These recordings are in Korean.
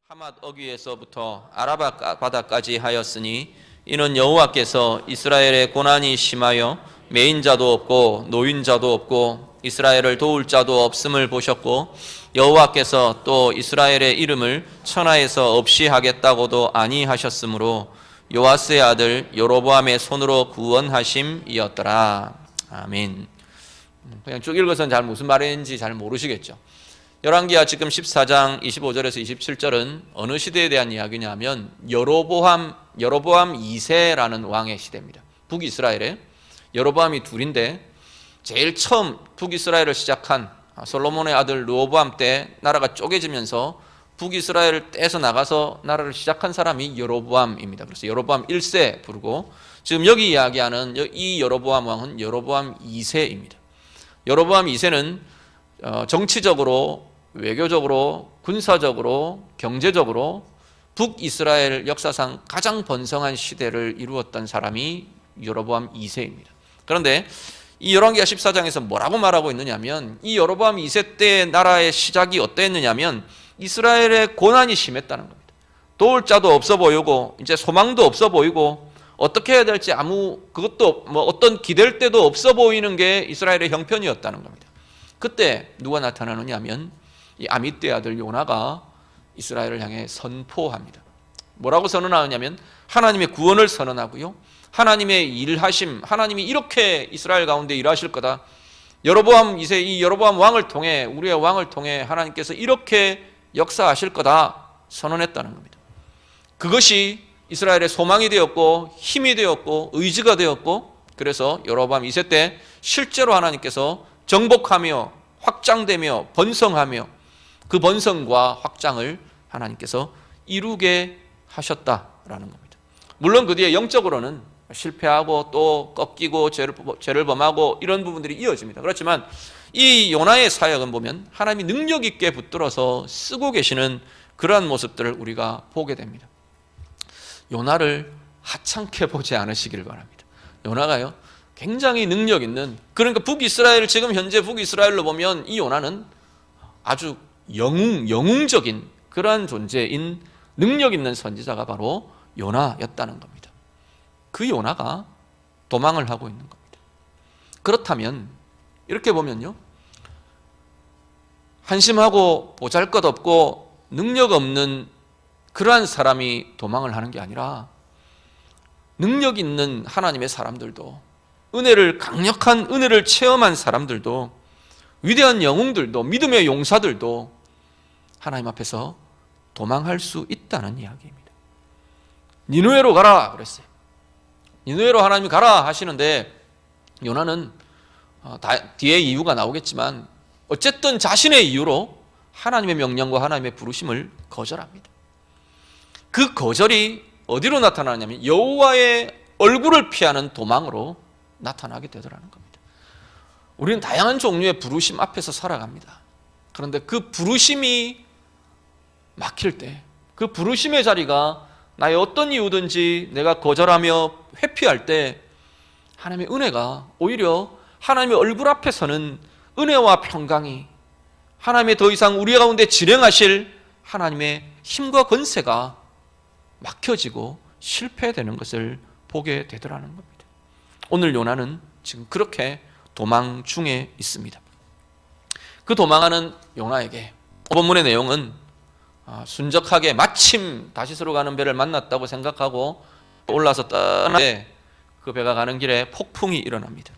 하맛 어귀에서부터 아라바 바다까지 하였으니 이는 여호와께서 이스라엘의 고난이 심하여 매인자도 없고 노인자도 없고 이스라엘을 도울 자도 없음을 보셨고 여호와께서 또 이스라엘의 이름을 천하에서 없이 하겠다고도 아니하셨으므로 요아스의 아들 여로보암의 손으로 구원하심이었더라. 아멘. 그냥 쭉 읽어서는 잘 무슨 말인지 잘 모르시겠죠. 열왕기하 지금 14장 25절에서 27절은 어느 시대에 대한 이야기냐면 여로보암 2세라는 왕의 시대입니다. 북이스라엘에 여로보암이 둘인데 제일 처음 북이스라엘을 시작한 솔로몬의 아들 르호보암 때 나라가 쪼개지면서 북이스라엘을 떼서 나가서 나라를 시작한 사람이 여로보암입니다. 그래서 여로보암 1세 부르고 지금 여기 이야기하는 이 여로보암 왕은 여로보암 2세입니다. 여로보암 2세는 정치적으로, 외교적으로, 군사적으로, 경제적으로 북이스라엘 역사상 가장 번성한 시대를 이루었던 사람이 여로보암 2세입니다. 그런데 이 열왕기하 14장에서 뭐라고 말하고 있느냐면 이 여로보암 2세 때의 나라의 시작이 어땠느냐면 이스라엘의 고난이 심했다는 겁니다. 도울 자도 없어 보이고 이제 소망도 없어 보이고 어떻게 해야 될지 그것도 어떤 기댈 데도 없어 보이는 게 이스라엘의 형편이었다는 겁니다. 그때 누가 나타나느냐 하면 이 아미떼의 아들 요나가 이스라엘을 향해 선포합니다. 뭐라고 선언하느냐면 하나님의 구원을 선언하고요, 하나님의 일하심, 하나님이 이렇게 이스라엘 가운데 일하실 거다. 여로보암 2세 이 여로보암 왕을 통해, 우리의 왕을 통해 하나님께서 이렇게 역사하실 거다 선언했다는 겁니다. 그것이 이스라엘의 소망이 되었고 힘이 되었고 의지가 되었고, 그래서 여로보암 2세 때 실제로 하나님께서 정복하며 확장되며 번성하며 그 번성과 확장을 하나님께서 이루게 하셨다라는 겁니다. 물론 그 뒤에 영적으로는 실패하고 또 꺾이고 죄를 범하고 이런 부분들이 이어집니다. 그렇지만 이 요나의 사역은 보면 하나님이 능력 있게 붙들어서 쓰고 계시는 그러한 모습들을 우리가 보게 됩니다. 요나를 하찮게 보지 않으시길 바랍니다. 요나가요 굉장히 능력 있는, 그러니까 북이스라엘, 지금 현재 북이스라엘로 보면 이 요나는 아주 영웅적인 그러한 존재인 능력 있는 선지자가 바로 요나였다는 겁니다. 그 요나가 도망을 하고 있는 겁니다. 그렇다면 이렇게 보면요, 한심하고 보잘것없고 능력 없는 그러한 사람이 도망을 하는 게 아니라 능력 있는 하나님의 사람들도, 강력한 은혜를 체험한 사람들도, 위대한 영웅들도, 믿음의 용사들도 하나님 앞에서 도망할 수 있다는 이야기입니다. 니느웨로 가라 그랬어요. 니느웨로 하나님이 가라 하시는데 요나는 뒤에 이유가 나오겠지만 어쨌든 자신의 이유로 하나님의 명령과 하나님의 부르심을 거절합니다. 그 거절이 어디로 나타나냐면 여호와의 얼굴을 피하는 도망으로 나타나게 되더라는 겁니다. 우리는 다양한 종류의 부르심 앞에서 살아갑니다. 그런데 그 부르심이 막힐 때, 그 부르심의 자리가 나의 어떤 이유든지 내가 거절하며 회피할 때 하나님의 은혜가 오히려 하나님의 얼굴 앞에서는 은혜와 평강이, 하나님의 더 이상 우리 가운데 진행하실 하나님의 힘과 권세가 막혀지고 실패되는 것을 보게 되더라는 겁니다. 오늘 요나는 지금 그렇게 도망 중에 있습니다. 그 도망하는 요나에게 본문의 내용은 순적하게 마침 다시스로 가는 배를 만났다고 생각하고 올라서 떠나는데 그 배가 가는 길에 폭풍이 일어납니다.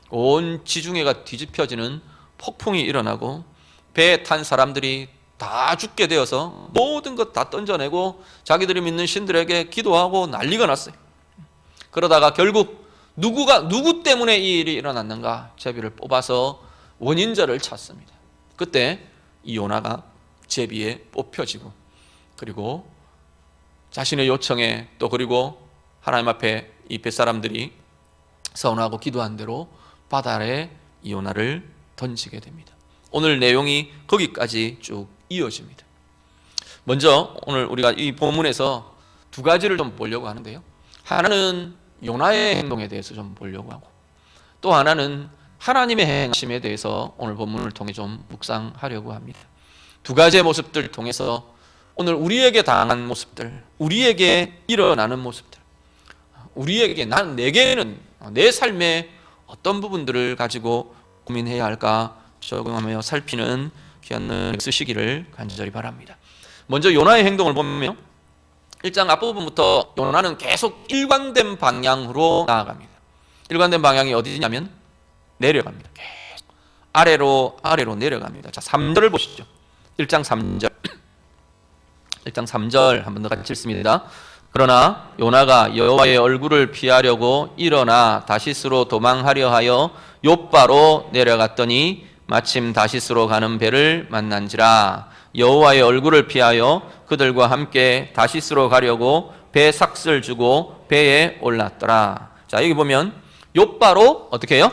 온 지중해가 뒤집혀지는 폭풍이 일어나고 배에 탄 사람들이 다 죽게 되어서 모든 것 다 던져내고 자기들이 믿는 신들에게 기도하고 난리가 났어요. 그러다가 결국 누구 때문에 이 일이 일어났는가 제비를 뽑아서 원인자를 찾습니다. 그때 이 요나가 제비에 뽑혀지고, 그리고 자신의 요청에 또 그리고 하나님 앞에 이 뱃사람들이 서원하고 기도한 대로 바다 아래에 이 요나를 던지게 됩니다. 오늘 내용이 거기까지 쭉 이어집니다. 먼저 오늘 우리가 이 본문에서 두 가지를 좀 보려고 하는데요, 하나는 요나의 행동에 대해서 좀 보려고 하고, 또 하나는 하나님의 행하심에 대해서 오늘 본문을 통해 좀 묵상하려고 합니다. 두 가지의 모습들을 통해서 오늘 우리에게 당한 모습들, 우리에게 일어나는 모습들, 우리에게 내게는 내 삶의 어떤 부분들을 가지고 고민해야 할까 적용하며 살피는 귀한 은혜 쓰시기를 간절히 바랍니다. 먼저 요나의 행동을 보면 1장 앞부분부터 요나는 계속 일관된 방향으로 나아갑니다. 일관된 방향이 어디냐면 내려갑니다. 계속 아래로 내려갑니다. 자, 3절을 보시죠. 1장 3절. 1장 3절 한 번 더 같이 읽습니다. 그러나 요나가 여호와의 얼굴을 피하려고 일어나 다시스로 도망하려 하여 욥바로 내려갔더니 마침 다시스로 가는 배를 만난지라. 여호와의 얼굴을 피하여 그들과 함께 다시스로 가려고 배 삭슬 주고 배에 올랐더라. 자, 여기 보면 욥바로 어떻게 해요?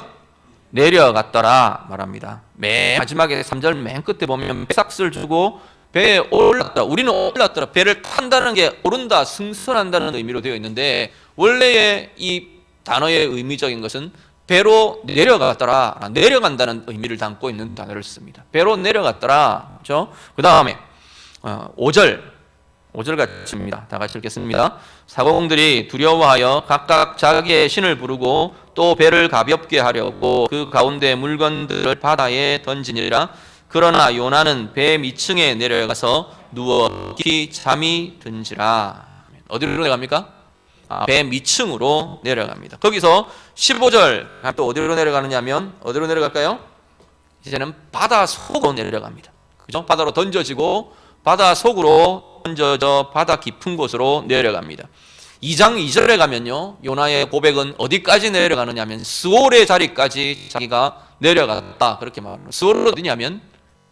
내려갔더라 말합니다. 맨 마지막에 3절 맨 끝에 보면 배 삭슬 주고 배에 올랐더라. 우리는 올랐더라. 배를 탄다는 게 오른다, 승선한다는 의미로 되어 있는데 원래의 이 단어의 의미적인 것은 배로 내려갔더라, 내려간다는 의미를 담고 있는 단어를 씁니다. 배로 내려갔더라. 그렇죠? 그 다음에 5절 같이입니다. 다 같이 읽겠습니다. 사공들이 두려워하여 각각 자기의 신을 부르고 또 배를 가볍게 하려고 그 가운데 물건들을 바다에 던지니라. 그러나 요나는 배 밑층에 내려가서 누워 깊이 잠이 든지라. 어디로 내려갑니까? 배 밑층으로 내려갑니다. 거기서 15절 또 어디로 내려가느냐면 어디로 내려갈까요? 이제는 바다 속으로 내려갑니다. 그죠? 바다로 던져지고 바다 속으로 던져져 바다 깊은 곳으로 내려갑니다. 2장 2절에 가면요, 요나의 고백은 어디까지 내려가느냐면 스올의 자리까지 자기가 내려갔다 그렇게 말합니다. 스올은 어디냐면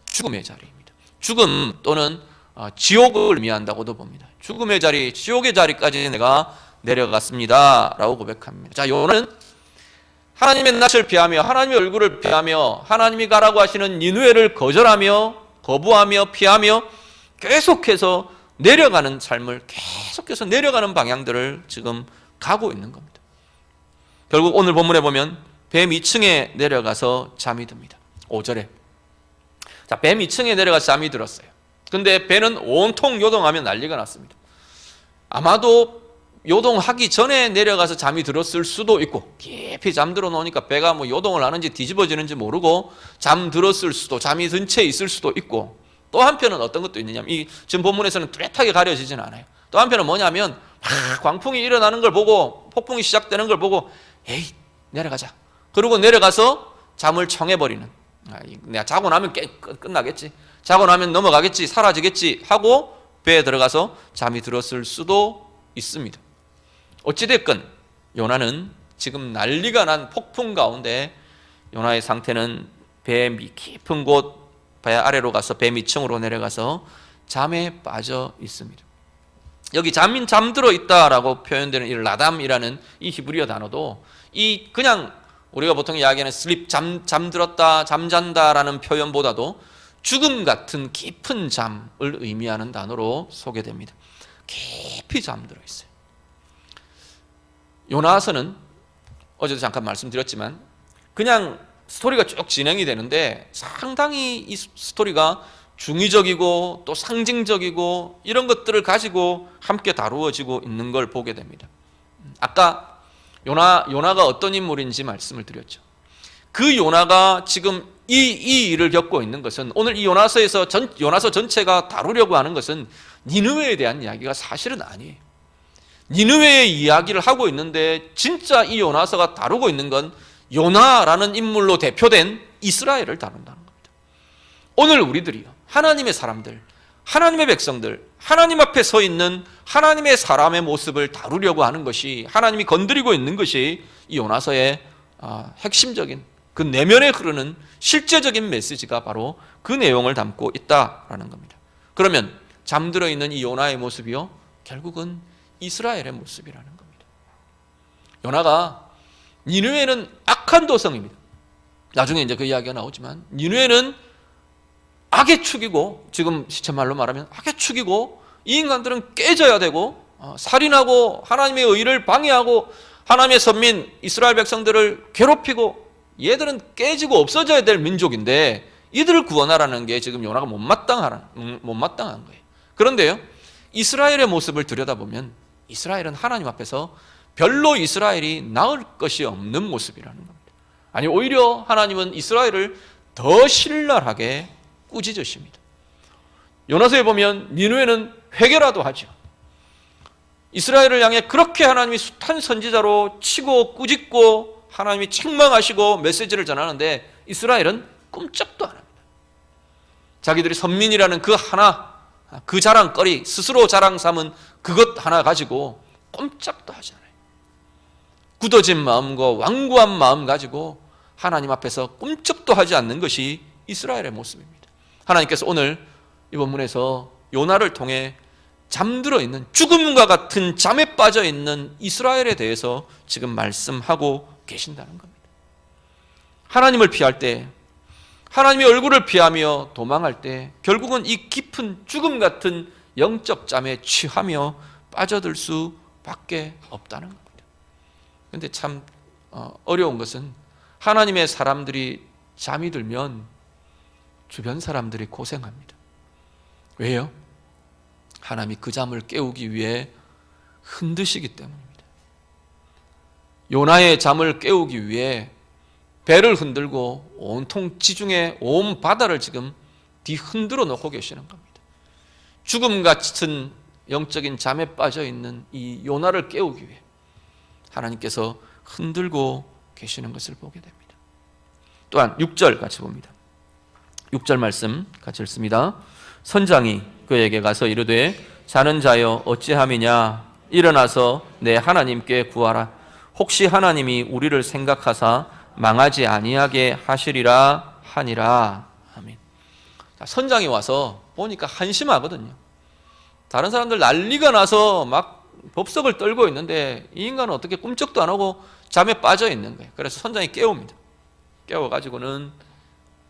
죽음의 자리입니다. 죽음 또는 지옥을 의미한다고도 봅니다. 죽음의 자리, 지옥의 자리까지 내가 내려갔습니다 라고 고백합니다. 자, 요나는 하나님의 낯을 피하며 하나님의 얼굴을 피하며 하나님이 가라고 하시는 니느웨를 거부하며 피하며 계속해서 내려가는 삶을, 계속해서 내려가는 방향들을 지금 가고 있는 겁니다. 결국 오늘 본문에 보면 배 밑층에 내려가서 잠이 듭니다. 5절에 자, 배 밑층에 내려가서 잠이 들었어요. 근데 배는 온통 요동하며 난리가 났습니다. 아마도 요동하기 전에 내려가서 잠이 들었을 수도 있고, 깊이 잠들어 놓으니까 배가 뭐 요동을 하는지 뒤집어지는지 모르고 잠들었을 수도, 잠이 든 채 있을 수도 있고, 또 한편은 어떤 것도 있느냐면 이 지금 본문에서는 뚜렷하게 가려지진 않아요. 또 한편은 뭐냐면 광풍이 일어나는 걸 보고, 폭풍이 시작되는 걸 보고 에이 내려가자, 그리고 내려가서 잠을 청해버리는, 내가 자고 나면 끝나겠지, 자고 나면 넘어가겠지, 사라지겠지 하고 배에 들어가서 잠이 들었을 수도 있습니다. 어찌됐건 요나는 지금 난리가 난 폭풍 가운데 요나의 상태는 배 깊은 곳, 배 아래로 가서 배 밑층으로 내려가서 잠에 빠져 있습니다. 여기 잠들어 있다라고 표현되는 이 라담이라는 이 히브리어 단어도 이 그냥 우리가 보통 이야기하는 슬립, 잠들었다, 잠잔다라는 표현보다도 죽음 같은 깊은 잠을 의미하는 단어로 소개됩니다. 깊이 잠들어 있어요. 요나서는 어제도 잠깐 말씀드렸지만 그냥 스토리가 쭉 진행이 되는데 상당히 이 스토리가 중의적이고 또 상징적이고 이런 것들을 가지고 함께 다루어지고 있는 걸 보게 됩니다. 아까 요나가 어떤 인물인지 말씀을 드렸죠. 그 요나가 지금 이 일을 겪고 있는 것은, 오늘 이 요나서 전체가 다루려고 하는 것은 니느웨에 대한 이야기가 사실은 아니에요. 니느웨의 이야기를 하고 있는데 진짜 이 요나서가 다루고 있는 건 요나라는 인물로 대표된 이스라엘을 다룬다는 겁니다. 오늘 우리들이요, 하나님의 사람들, 하나님의 백성들, 하나님 앞에 서 있는 하나님의 사람의 모습을 다루려고 하는 것이, 하나님이 건드리고 있는 것이 이 요나서의 핵심적인 그 내면에 흐르는 실제적인 메시지가 바로 그 내용을 담고 있다라는 겁니다. 그러면 잠들어 있는 이 요나의 모습이요, 결국은 이스라엘의 모습이라는 겁니다. 요나가, 니느웨는 악한 도성입니다. 나중에 이제 그 이야기가 나오지만 니느웨는 악의 축이고, 지금 시체말로 말하면 악의 축이고, 이 인간들은 깨져야 되고, 살인하고 하나님의 의를 방해하고 하나님의 선민 이스라엘 백성들을 괴롭히고, 얘들은 깨지고 없어져야 될 민족인데 이들을 구원하라는 게 지금 요나가 못마땅한 거예요. 그런데요, 이스라엘의 모습을 들여다보면 이스라엘은 하나님 앞에서 별로 이스라엘이 나을 것이 없는 모습이라는 겁니다. 아니, 오히려 하나님은 이스라엘을 더 신랄하게 꾸짖으십니다. 요나서에 보면 니느웨는 회개라도 하죠. 이스라엘을 향해 그렇게 하나님이 숱한 선지자로 치고 꾸짖고 하나님이 책망하시고 메시지를 전하는데 이스라엘은 꼼짝도 안 합니다. 자기들이 선민이라는 그 하나, 그 자랑거리, 스스로 자랑 삼은 그것 하나 가지고 꼼짝도 하지 않아요. 굳어진 마음과 완고한 마음 가지고 하나님 앞에서 꼼짝도 하지 않는 것이 이스라엘의 모습입니다. 하나님께서 오늘 이 본문에서 요나를 통해 잠들어 있는, 죽음과 같은 잠에 빠져 있는 이스라엘에 대해서 지금 말씀하고 계신다는 겁니다. 하나님을 피할 때, 하나님의 얼굴을 피하며 도망할 때 결국은 이 깊은 죽음 같은 영적 잠에 취하며 빠져들 수밖에 없다는 겁니다. 그런데 참 어려운 것은 하나님의 사람들이 잠이 들면 주변 사람들이 고생합니다. 왜요? 하나님이 그 잠을 깨우기 위해 흔드시기 때문입니다. 요나의 잠을 깨우기 위해 배를 흔들고 온통 지중해 온 바다를 지금 뒤흔들어 놓고 계시는 겁니다. 죽음 같은 영적인 잠에 빠져 있는 이 요나를 깨우기 위해 하나님께서 흔들고 계시는 것을 보게 됩니다. 또한 6절 같이 봅니다. 6절 말씀 같이 읽습니다. 선장이 그에게 가서 이르되 자는 자여 어찌함이냐, 일어나서 내 하나님께 구하라. 혹시 하나님이 우리를 생각하사 망하지 아니하게 하시리라 하니라. 아멘. 선장이 와서 보니까 한심하거든요. 다른 사람들 난리가 나서 막 법석을 떨고 있는데 이 인간은 어떻게 꿈쩍도 안 하고 잠에 빠져 있는 거예요. 그래서 선장이 깨웁니다. 깨워가지고는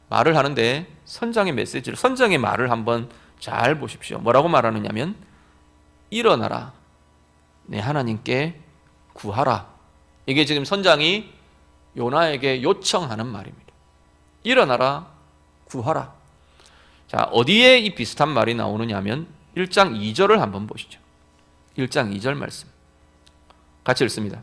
말을 하는데 선장의 메시지를, 선장의 말을 한번 잘 보십시오. 뭐라고 말하느냐면 일어나라, 내 하나님께 구하라. 이게 지금 선장이 요나에게 요청하는 말입니다. 일어나라, 구하라. 자, 어디에 이 비슷한 말이 나오느냐 하면 1장 2절을 한번 보시죠. 1장 2절 말씀 같이 읽습니다.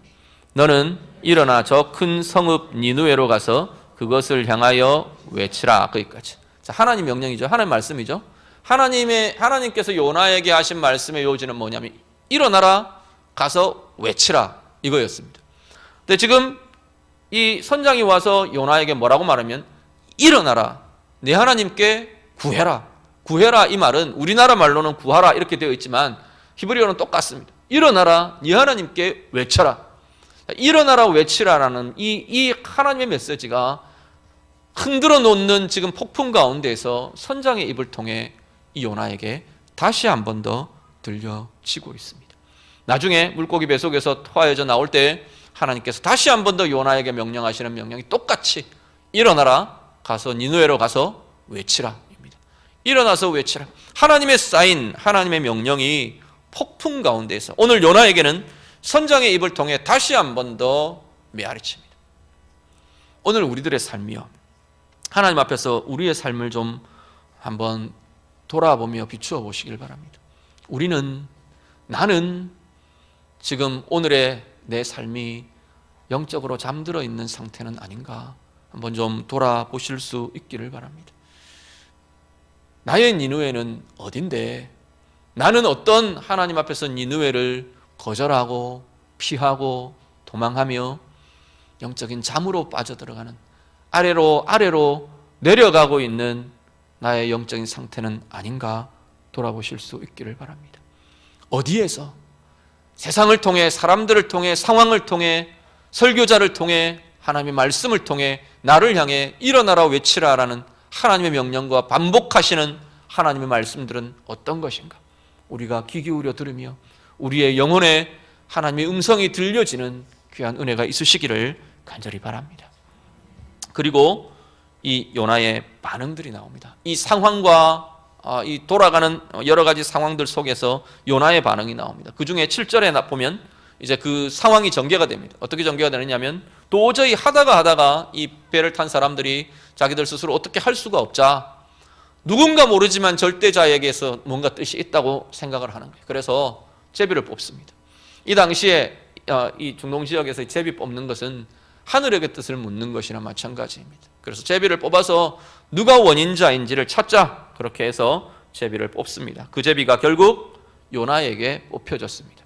너는 일어나 저 큰 성읍 니느웨로 가서 그것을 향하여 외치라. 거기까지. 자, 하나님 명령이죠. 하나님 말씀이죠. 하나님께서 요나에게 하신 말씀의 요지는 뭐냐면 일어나라, 가서 외치라, 이거였습니다. 근데 지금 이 선장이 와서 요나에게 뭐라고 말하면 일어나라, 내 하나님께 구해라. 구해라, 이 말은 우리나라 말로는 구하라 이렇게 되어 있지만 히브리어는 똑같습니다. 일어나라, 네 하나님께 외쳐라. 일어나라, 외치라라는 이 하나님의 메시지가 흔들어 놓는 지금 폭풍 가운데에서 선장의 입을 통해 이 요나에게 다시 한 번 더 들려지고 있습니다. 나중에 물고기 배 속에서 토하여져 나올 때 하나님께서 다시 한 번 더 요나에게 명령하시는 명령이 똑같이 일어나라, 가서 니느웨로 가서 외치라 입니다. 일어나서 외치라. 하나님의 사인, 하나님의 명령이 폭풍 가운데에서 오늘 요나에게는 선장의 입을 통해 다시 한 번 더 메아리칩니다. 오늘 우리들의 삶이요, 하나님 앞에서 우리의 삶을 좀 한번 돌아보며 비추어 보시길 바랍니다. 나는 지금 오늘의 내 삶이 영적으로 잠들어 있는 상태는 아닌가 한번 좀 돌아보실 수 있기를 바랍니다. 나의 니느웨는 어딘데, 나는 어떤 하나님 앞에서 니느웨를 거절하고 피하고 도망하며 영적인 잠으로 빠져들어가는, 아래로 내려가고 있는 나의 영적인 상태는 아닌가 돌아보실 수 있기를 바랍니다. 어디에서 세상을 통해, 사람들을 통해, 상황을 통해, 설교자를 통해, 하나님의 말씀을 통해 나를 향해 일어나라, 외치라라는 하나님의 명령과 반복하시는 하나님의 말씀들은 어떤 것인가? 우리가 귀 기울여 들으며 우리의 영혼에 하나님의 음성이 들려지는 귀한 은혜가 있으시기를 간절히 바랍니다. 그리고 이 요나의 반응들이 나옵니다. 이 상황과 이 돌아가는 여러 가지 상황들 속에서 요나의 반응이 나옵니다. 그 중에 7절에 보면 이제 그 상황이 전개가 됩니다. 어떻게 전개가 되느냐면 도저히 하다가 이 배를 탄 사람들이 자기들 스스로 어떻게 할 수가 없자 누군가 모르지만 절대자에게서 뭔가 뜻이 있다고 생각을 하는 거예요. 그래서 제비를 뽑습니다. 이 당시에 이 중동 지역에서 제비 뽑는 것은 하늘에게 뜻을 묻는 것이나 마찬가지입니다. 그래서 제비를 뽑아서 누가 원인자인지를 찾자, 그렇게 해서 제비를 뽑습니다. 그 제비가 결국 요나에게 뽑혀졌습니다.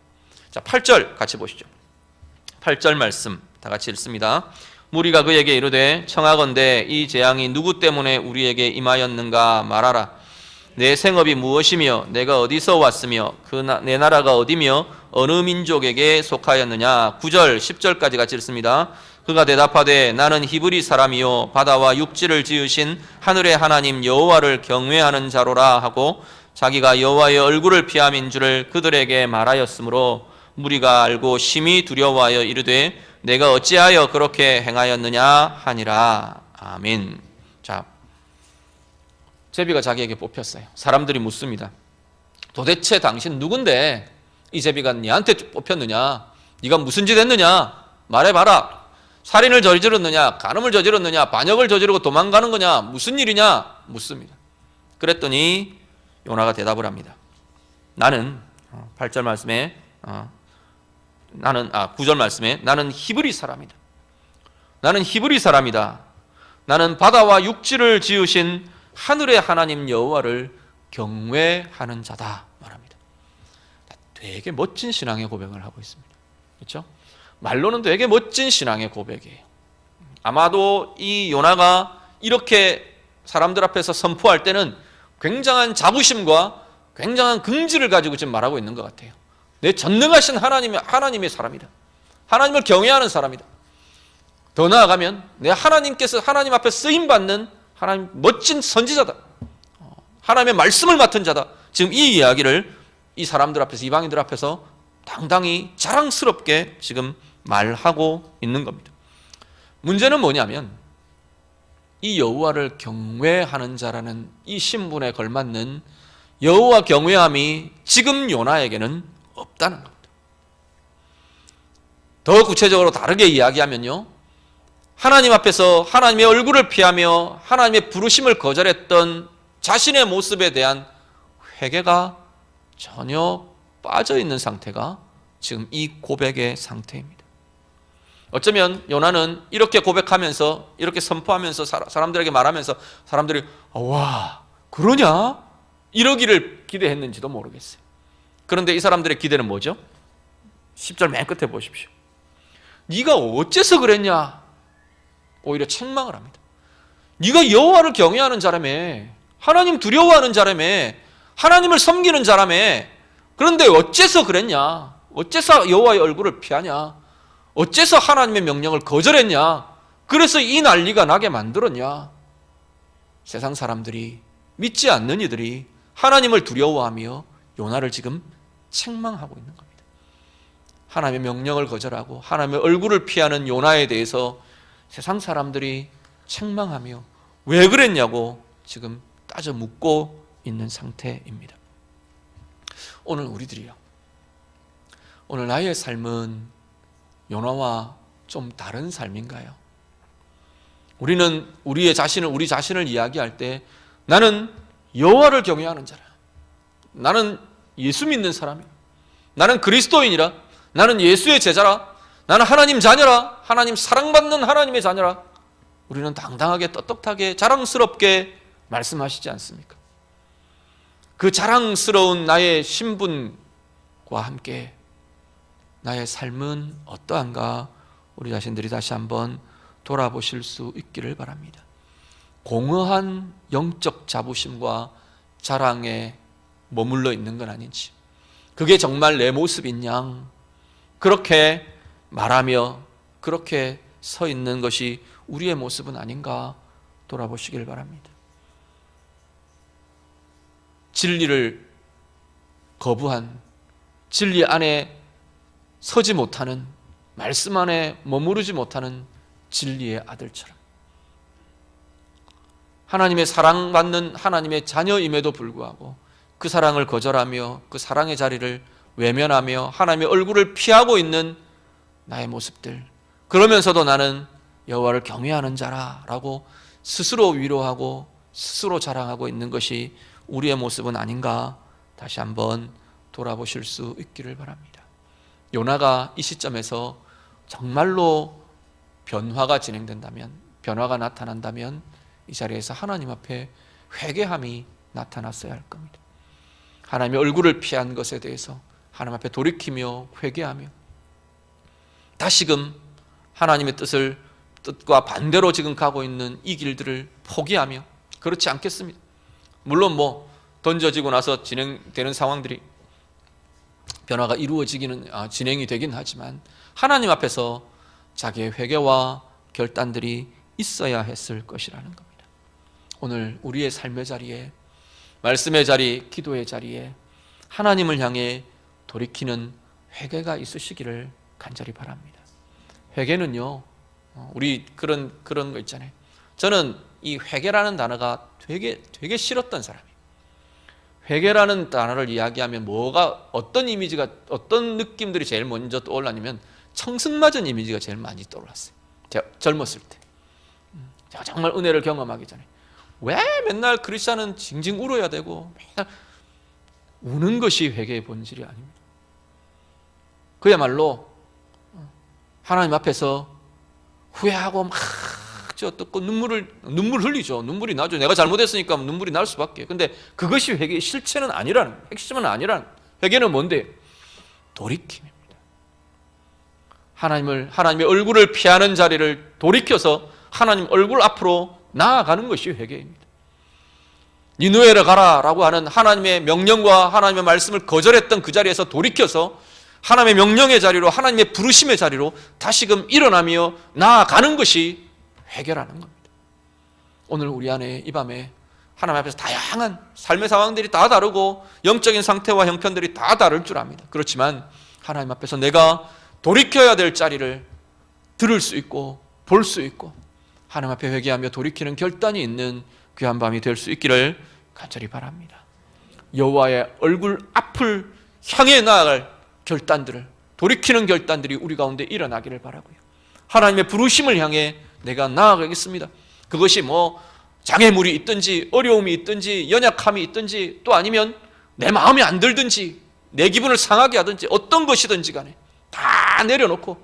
자, 8절 같이 보시죠. 8절 말씀 다 같이 읽습니다. 무리가 그에게 이르되 청하건대 이 재앙이 누구 때문에 우리에게 임하였는가 말하라. 내 생업이 무엇이며 내가 어디서 왔으며 내 나라가 어디며 어느 민족에게 속하였느냐. 9절 10절까지 같이 읽습니다. 그가 대답하되 나는 히브리 사람이요 바다와 육지를 지으신 하늘의 하나님 여호와를 경외하는 자로라 하고 자기가 여호와의 얼굴을 피함인 줄을 그들에게 말하였으므로 무리가 알고 심히 두려워하여 이르되 내가 어찌하여 그렇게 행하였느냐 하니라. 아멘. 자, 제비가 자기에게 뽑혔어요. 사람들이 묻습니다. 도대체 당신 누군데 이 제비가 네한테 뽑혔느냐? 네가 무슨 짓 했느냐? 말해봐라. 살인을 저질렀느냐? 간음을 저질렀느냐? 반역을 저지르고 도망가는 거냐? 무슨 일이냐? 묻습니다. 그랬더니 요나가 대답을 합니다. 나는 8절 말씀에 9절 말씀에 나는 히브리 사람이다. 나는 히브리 사람이다. 나는 바다와 육지를 지으신 하늘의 하나님 여호와를 경외하는 자다 말합니다. 되게 멋진 신앙의 고백을 하고 있습니다. 그렇죠? 말로는 되게 멋진 신앙의 고백이에요. 아마도 이 요나가 이렇게 사람들 앞에서 선포할 때는 굉장한 자부심과 굉장한 긍지를 가지고 지금 말하고 있는 것 같아요. 내 전능하신 하나님의 사람이다. 하나님을 경외하는 사람이다. 더 나아가면 내 하나님께서 하나님 앞에 쓰임받는 하나님 멋진 선지자다. 하나님의 말씀을 맡은 자다. 지금 이 이야기를 이 사람들 앞에서, 이방인들 앞에서 당당히 자랑스럽게 지금 말하고 있는 겁니다. 문제는 뭐냐면 이 여호와를 경외하는 자라는 이 신분에 걸맞는 여호와 경외함이 지금 요나에게는 없다는 겁니다. 더 구체적으로 다르게 이야기하면요, 하나님 앞에서 하나님의 얼굴을 피하며 하나님의 부르심을 거절했던 자신의 모습에 대한 회개가 전혀 빠져 있는 상태가 지금 이 고백의 상태입니다. 어쩌면 요나는 이렇게 고백하면서, 이렇게 선포하면서 사람들에게 말하면서 사람들이 와, 그러냐? 이러기를 기대했는지도 모르겠어요. 그런데 이 사람들의 기대는 뭐죠? 10절 맨 끝에 보십시오. 네가 어째서 그랬냐? 오히려 책망을 합니다. 네가 여호와를 경외하는 자라며, 하나님 두려워하는 자라며, 하나님을 섬기는 자라며, 그런데 어째서 그랬냐? 어째서 여호와의 얼굴을 피하냐? 어째서 하나님의 명령을 거절했냐? 그래서 이 난리가 나게 만들었냐? 세상 사람들이, 믿지 않는 이들이 하나님을 두려워하며 요나를 지금 책망하고 있는 겁니다. 하나님의 명령을 거절하고 하나님의 얼굴을 피하는 요나에 대해서 세상 사람들이 책망하며 왜 그랬냐고 지금 따져 묻고 있는 상태입니다. 오늘 우리들이요, 오늘 나의 삶은 요나와 좀 다른 삶인가요? 우리는 우리 자신을 이야기할 때 나는 여호와를 경외하는 자라, 나는 예수 믿는 사람이야, 나는 그리스도인이라, 나는 예수의 제자라, 나는 하나님 자녀라, 하나님 사랑받는 하나님의 자녀라, 우리는 당당하게 떳떳하게 자랑스럽게 말씀하시지 않습니까? 그 자랑스러운 나의 신분과 함께 나의 삶은 어떠한가 우리 자신들이 다시 한번 돌아보실 수 있기를 바랍니다. 공허한 영적 자부심과 자랑에 머물러 있는 건 아닌지, 그게 정말 내 모습인 양 그렇게 말하며 그렇게 서 있는 것이 우리의 모습은 아닌가 돌아보시길 바랍니다. 진리를 거부한, 진리 안에 서지 못하는, 말씀 안에 머무르지 못하는 진리의 아들처럼, 하나님의 사랑받는 하나님의 자녀임에도 불구하고 그 사랑을 거절하며 그 사랑의 자리를 외면하며 하나님의 얼굴을 피하고 있는 나의 모습들, 그러면서도 나는 여호와를 경외하는 자라라고 스스로 위로하고 스스로 자랑하고 있는 것이 우리의 모습은 아닌가 다시 한번 돌아보실 수 있기를 바랍니다. 요나가 이 시점에서 정말로 변화가 진행된다면, 변화가 나타난다면 이 자리에서 하나님 앞에 회개함이 나타났어야 할 겁니다. 하나님의 얼굴을 피한 것에 대해서 하나님 앞에 돌이키며 회개하며 다시금 하나님의 뜻과 반대로 지금 가고 있는 이 길들을 포기하며, 그렇지 않겠습니다. 물론 던져지고 나서 진행되는 상황들이 변화가 이루어지기는 진행이 되긴 하지만 하나님 앞에서 자기의 회개와 결단들이 있어야 했을 것이라는 겁니다. 오늘 우리의 삶의 자리에, 말씀의 자리, 기도의 자리에 하나님을 향해 돌이키는 회개가 있으시기를 간절히 바랍니다. 회개는요, 우리 그런 거 있잖아요. 저는 이 회개라는 단어가 되게 싫었던 사람이에요. 회개라는 단어를 이야기하면 어떤 이미지가, 어떤 느낌들이 제일 먼저 떠올랐냐면 청승맞은 이미지가 제일 많이 떠올랐어요. 제가 젊었을 때, 제가 정말 은혜를 경험하기 전에 왜 맨날 크리스찬은 징징 울어야 되고 맨날 우는 것이 회개의 본질이 아닙니다. 그야말로 하나님 앞에서 후회하고 막 어떻고 눈물 흘리죠. 눈물이 나죠. 내가 잘못했으니까 눈물이 날 수밖에. 근데 그것이 회개의 실체는 아니라는, 핵심은 아니라는. 회개는 뭔데? 돌이킴입니다. 하나님의 얼굴을 피하는 자리를 돌이켜서 하나님 얼굴 앞으로 나아가는 것이 회개입니다. 니느웨로 가라라고 하는 하나님의 명령과 하나님의 말씀을 거절했던 그 자리에서 돌이켜서 하나님의 명령의 자리로, 하나님의 부르심의 자리로 다시금 일어나며 나아가는 것이 회개라는 겁니다. 오늘 우리 안에 이 밤에 하나님 앞에서 다양한 삶의 상황들이 다 다르고 영적인 상태와 형편들이 다 다를 줄 압니다. 그렇지만 하나님 앞에서 내가 돌이켜야 될 자리를 들을 수 있고 볼 수 있고 하나님 앞에 회개하며 돌이키는 결단이 있는 귀한 밤이 될 수 있기를 간절히 바랍니다. 여호와의 얼굴 앞을 향해 나아갈 결단들을, 돌이키는 결단들이 우리 가운데 일어나기를 바라고요. 하나님의 부르심을 향해 내가 나아가겠습니다. 그것이 장애물이 있든지 어려움이 있든지 연약함이 있든지 또 아니면 내 마음에 안 들든지 내 기분을 상하게 하든지 어떤 것이든지 간에 다 내려놓고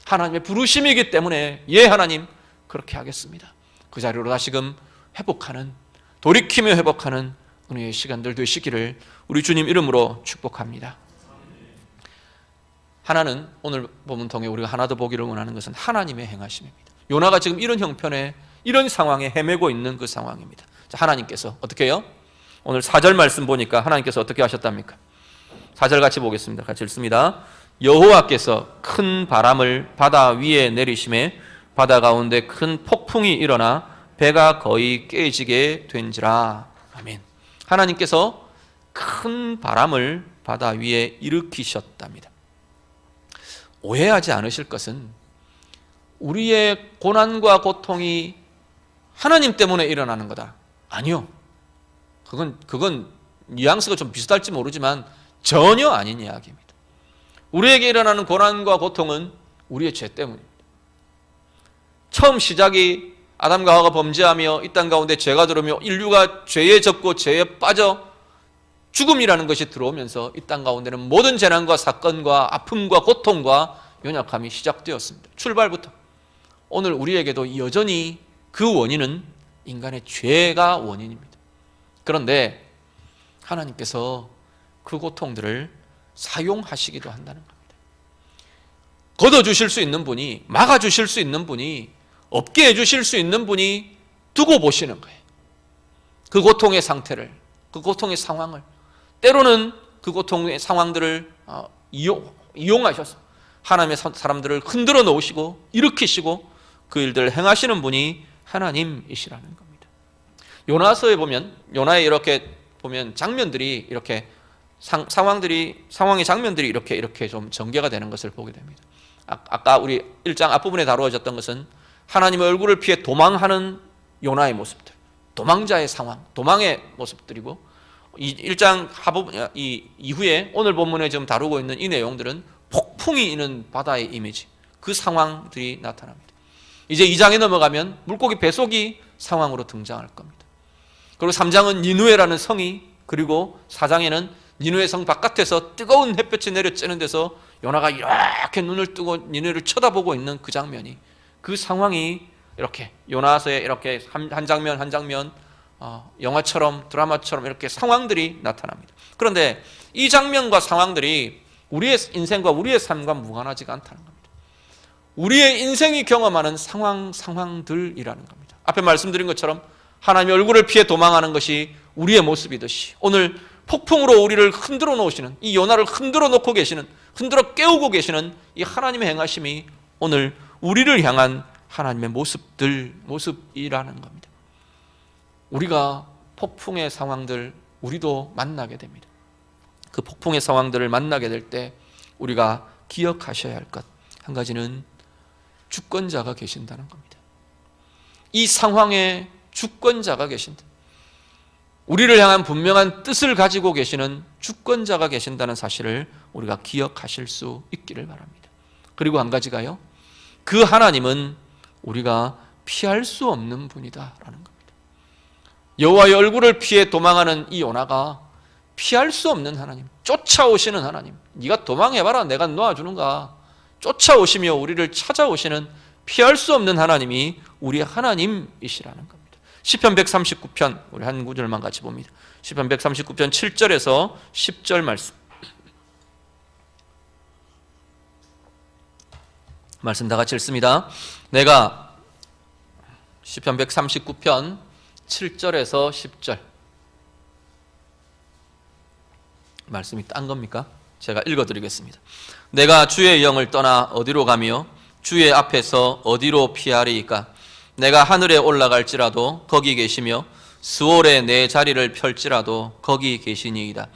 하나님의 부르심이기 때문에 하나님 그렇게 하겠습니다. 그 자리로 다시금 회복하는, 돌이키며 회복하는 은혜의 시간들 되시기를 우리 주님 이름으로 축복합니다. 하나는 오늘 본문 통해 우리가 하나 더 보기를 원하는 것은 하나님의 행하심입니다. 요나가 지금 이런 형편에, 이런 상황에 헤매고 있는 그 상황입니다. 자, 하나님께서 어떻게 해요? 오늘 4절 말씀 보니까 하나님께서 어떻게 하셨답니까? 4절 같이 보겠습니다. 같이 읽습니다. 여호와께서 큰 바람을 바다 위에 내리심에 바다 가운데 큰 폭풍이 일어나 배가 거의 깨지게 된지라. 아멘. 하나님께서 큰 바람을 바다 위에 일으키셨답니다. 오해하지 않으실 것은 우리의 고난과 고통이 하나님 때문에 일어나는 거다. 아니요. 그건 뉘앙스가 좀 비슷할지 모르지만 전혀 아닌 이야기입니다. 우리에게 일어나는 고난과 고통은 우리의 죄 때문입니다. 처음 시작이 아담과 하와가 범죄하며 이 땅 가운데 죄가 들어오며 인류가 죄에 젖고 죄에 빠져 죽음이라는 것이 들어오면서 이 땅 가운데는 모든 재난과 사건과 아픔과 고통과 연약함이 시작되었습니다. 출발부터. 오늘 우리에게도 여전히 그 원인은 인간의 죄가 원인입니다. 그런데 하나님께서 그 고통들을 사용하시기도 한다는 겁니다. 걷어주실 수 있는 분이, 막아주실 수 있는 분이, 없게 해주실 수 있는 분이 두고 보시는 거예요. 그 고통의 상태를, 그 고통의 상황을, 때로는 그 고통의 상황들을 이용하셔서 하나님의 사람들을 흔들어 놓으시고 일으키시고 그 일들을 행하시는 분이 하나님이시라는 겁니다. 요나서에 보면, 요나에 이렇게 보면 장면들이 이렇게 상황의 장면들이 이렇게 좀 전개가 되는 것을 보게 됩니다. 아까 우리 1장 앞부분에 다루어졌던 것은 하나님의 얼굴을 피해 도망하는 요나의 모습들, 도망자의 상황, 도망의 모습들이고, 이 1장 하부분 이후에 오늘 본문에 지금 다루고 있는 이 내용들은 폭풍이 있는 바다의 이미지, 그 상황들이 나타납니다. 이제 2장에 넘어가면 물고기 뱃속이 상황으로 등장할 겁니다. 그리고 3장은 니누에라는 성이, 그리고 4장에는 니누에 성 바깥에서 뜨거운 햇볕이 내려쬐는 데서 요나가 이렇게 눈을 뜨고 니누에를 쳐다보고 있는 그 장면이, 그 상황이 이렇게 요나서의 이렇게 한 장면 한 장면 영화처럼, 드라마처럼 이렇게 상황들이 나타납니다. 그런데 이 장면과 상황들이 우리의 인생과 우리의 삶과 무관하지가 않다는 겁니다. 우리의 인생이 경험하는 상황들이라는 겁니다. 앞에 말씀드린 것처럼 하나님의 얼굴을 피해 도망하는 것이 우리의 모습이듯이, 오늘 폭풍으로 우리를 흔들어 놓으시는, 이 요나를 흔들어 놓고 계시는, 흔들어 깨우고 계시는 이 하나님의 행하심이 오늘 우리를 향한 하나님의 모습이라는 겁니다. 우리가 폭풍의 상황들, 우리도 만나게 됩니다. 그 폭풍의 상황들을 만나게 될 때 우리가 기억하셔야 할 것 한 가지는 주권자가 계신다는 겁니다. 이 상황에 주권자가 계신다. 우리를 향한 분명한 뜻을 가지고 계시는 주권자가 계신다는 사실을 우리가 기억하실 수 있기를 바랍니다. 그리고 한 가지가요, 그 하나님은 우리가 피할 수 없는 분이다라는 겁니다. 여호와의 얼굴을 피해 도망하는 이 요나가 피할 수 없는 하나님, 쫓아오시는 하나님, 네가 도망해봐라 내가 놓아주는가, 쫓아오시며 우리를 찾아오시는 피할 수 없는 하나님이 우리 하나님이시라는 겁니다. 시편 139편, 우리 한 구절만 같이 봅니다. 시편 139편 7절에서 10절 말씀 다 같이 읽습니다. 내가 시편 139편 7절에서 10절 말씀이 딴 겁니까? 제가 읽어드리겠습니다. 내가 주의 영을 떠나 어디로 가며 주의 앞에서 어디로 피하리이까? 내가 하늘에 올라갈지라도 거기 계시며 스올에 내 자리를 펼지라도 거기 계시니이다.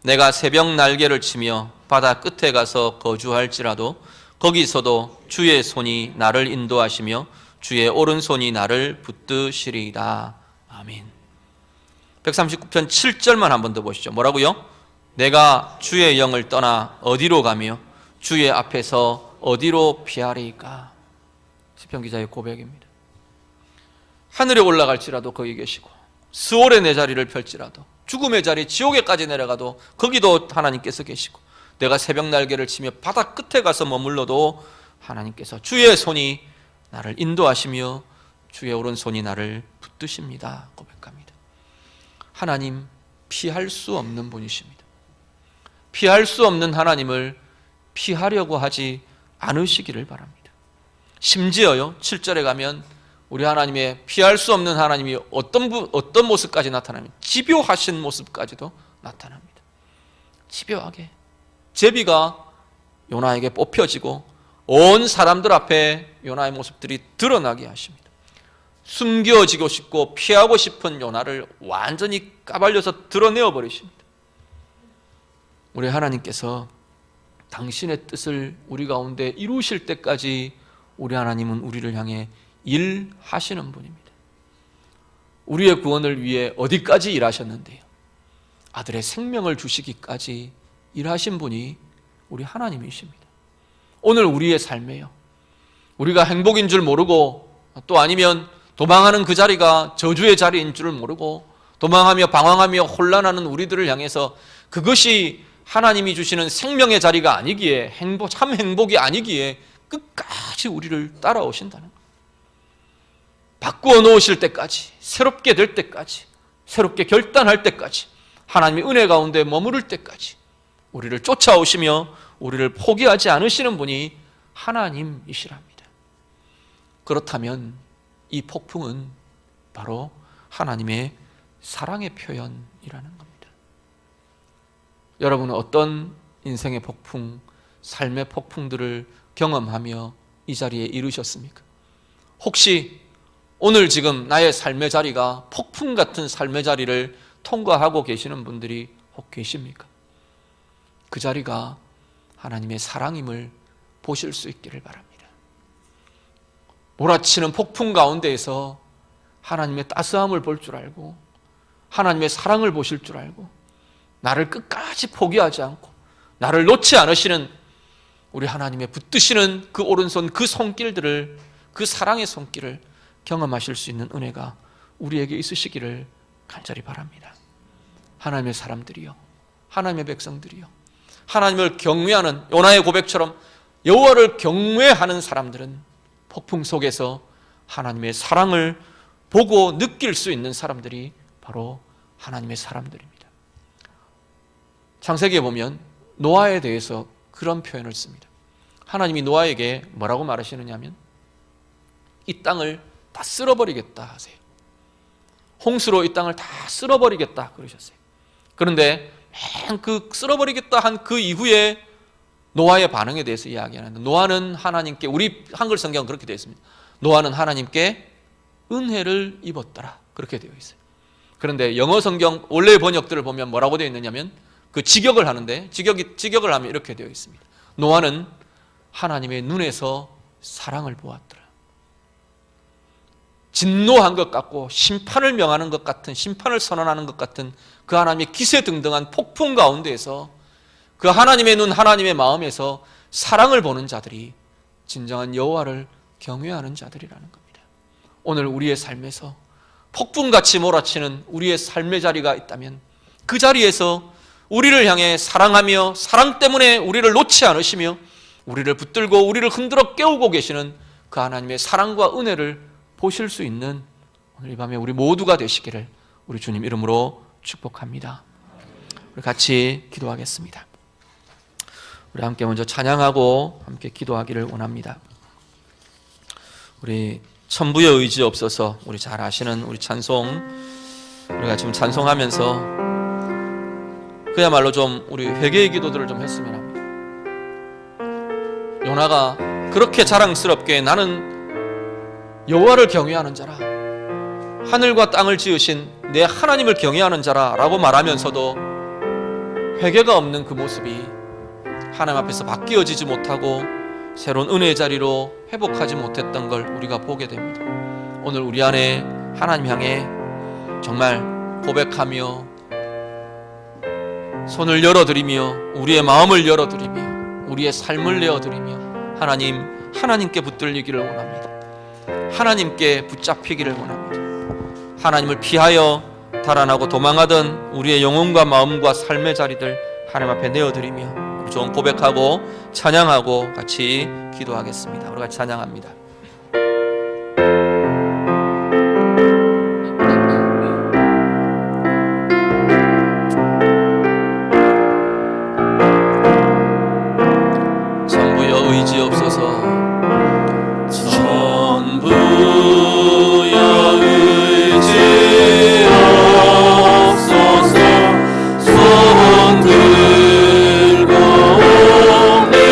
내가 새벽 날개를 치며 바다 끝에 가서 거주할지라도 거기서도 주의 손이 나를 인도하시며 주의 오른손이 나를 붙드시리이다. 아멘. 139편 7절만 한 번 더 보시죠. 뭐라고요? 내가 주의 영을 떠나 어디로 가며 주의 앞에서 어디로 피하리이까? 시편 기자의 고백입니다. 하늘에 올라갈지라도 거기 계시고, 스올에 내 자리를 펼지라도, 죽음의 자리 지옥에까지 내려가도 거기도 하나님께서 계시고, 내가 새벽 날개를 치며 바다 끝에 가서 머물러도 하나님께서 주의 손이 나를 인도하시며 주의 오른손이 나를 붙드십니다. 고백합니다. 하나님, 피할 수 없는 분이십니다. 피할 수 없는 하나님을 피하려고 하지 않으시기를 바랍니다. 심지어요, 7절에 가면 우리 하나님의 피할 수 없는 하나님이 어떤 모습까지 나타나면 집요하신 모습까지도 나타납니다. 집요하게 제비가 요나에게 뽑혀지고 온 사람들 앞에 요나의 모습들이 드러나게 하십니다. 숨겨지고 싶고 피하고 싶은 요나를 완전히 까발려서 드러내어 버리십니다. 우리 하나님께서 당신의 뜻을 우리 가운데 이루실 때까지 우리 하나님은 우리를 향해 일하시는 분입니다. 우리의 구원을 위해 어디까지 일하셨는데요? 아들의 생명을 주시기까지 일하신 분이 우리 하나님이십니다. 오늘 우리의 삶에요, 우리가 행복인 줄 모르고, 또 아니면 도망하는 그 자리가 저주의 자리인 줄 모르고 도망하며 방황하며 혼란하는 우리들을 향해서 그것이 하나님이 주시는 생명의 자리가 아니기에, 참 행복이 아니기에 끝까지 우리를 따라오신다는 거예요. 바꾸어 놓으실 때까지, 새롭게 될 때까지, 새롭게 결단할 때까지, 하나님의 은혜 가운데 머무를 때까지 우리를 쫓아오시며 우리를 포기하지 않으시는 분이 하나님이시랍니다. 그렇다면 이 폭풍은 바로 하나님의 사랑의 표현이라는 겁니다. 여러분은 어떤 인생의 폭풍, 삶의 폭풍들을 경험하며 이 자리에 이르셨습니까? 혹시 오늘 지금 나의 삶의 자리가 폭풍 같은 삶의 자리를 통과하고 계시는 분들이 혹 계십니까? 그 자리가 하나님의 사랑임을 보실 수 있기를 바랍니다. 몰아치는 폭풍 가운데에서 하나님의 따스함을 볼 줄 알고, 하나님의 사랑을 보실 줄 알고, 나를 끝까지 포기하지 않고 나를 놓지 않으시는 우리 하나님의 붙드시는 그 오른손, 그 손길들을, 그 사랑의 손길을 경험하실 수 있는 은혜가 우리에게 있으시기를 간절히 바랍니다. 하나님의 사람들이요, 하나님의 백성들이요, 하나님을 경외하는 요나의 고백처럼 여호와를 경외하는 사람들은 폭풍 속에서 하나님의 사랑을 보고 느낄 수 있는 사람들이 바로 하나님의 사람들입니다. 창세기에 보면 노아에 대해서 그런 표현을 씁니다. 하나님이 노아에게 뭐라고 말하시느냐 하면 이 땅을 다 쓸어버리겠다 하세요. 홍수로 이 땅을 다 쓸어버리겠다 그러셨어요. 그런데 맨 그 쓸어버리겠다 한 그 이후에 노아의 반응에 대해서 이야기하는데, 노아는 하나님께, 우리 한글 성경은 그렇게 되어 있습니다. 노아는 하나님께 은혜를 입었더라 그렇게 되어 있어요. 그런데 영어 성경 원래 번역들을 보면 뭐라고 되어 있느냐면 그 직역을 하는데 직역을 하면 이렇게 되어 있습니다. 노아는 하나님의 눈에서 사랑을 보았더라. 진노한 것 같고 심판을 명하는 것 같은, 심판을 선언하는 것 같은 그 하나님의 기세등등한 폭풍 가운데에서 그 하나님의 눈, 하나님의 마음에서 사랑을 보는 자들이 진정한 여호와를 경외하는 자들이라는 겁니다. 오늘 우리의 삶에서 폭풍같이 몰아치는 우리의 삶의 자리가 있다면 그 자리에서 우리를 향해 사랑하며 사랑 때문에 우리를 놓지 않으시며 우리를 붙들고 우리를 흔들어 깨우고 계시는 그 하나님의 사랑과 은혜를 보실 수 있는 오늘 이 밤에 우리 모두가 되시기를 우리 주님 이름으로 축복합니다. 우리 같이 기도하겠습니다. 우리 함께 먼저 찬양하고 함께 기도하기를 원합니다. 우리 천부의 의지 없어서 우리 잘 아시는 우리 찬송, 우리가 지금 찬송하면서 그야말로 좀 우리 회개의 기도들을 좀 했으면 합니다. 요나가 그렇게 자랑스럽게 나는 여호와를 경외하는 자라, 하늘과 땅을 지으신 내 하나님을 경외하는 자라라고 말하면서도 회개가 없는 그 모습이 하나님 앞에서 바뀌어지지 못하고 새로운 은혜의 자리로 회복하지 못했던 걸 우리가 보게 됩니다. 오늘 우리 안에 하나님 향해 정말 고백하며 손을 열어드리며 우리의 마음을 열어드리며 우리의 삶을 내어드리며 하나님께 붙들리기를 원합니다. 하나님께 붙잡히기를 원합니다. 하나님을 피하여 달아나고 도망하던 우리의 영혼과 마음과 삶의 자리들 하나님 앞에 내어드리며 좀 고백하고 찬양하고 같이 기도하겠습니다. 우리 같이 찬양합니다. 천부여 의지 없어서, 천부여 의지 없어서 손 들고 옵니다.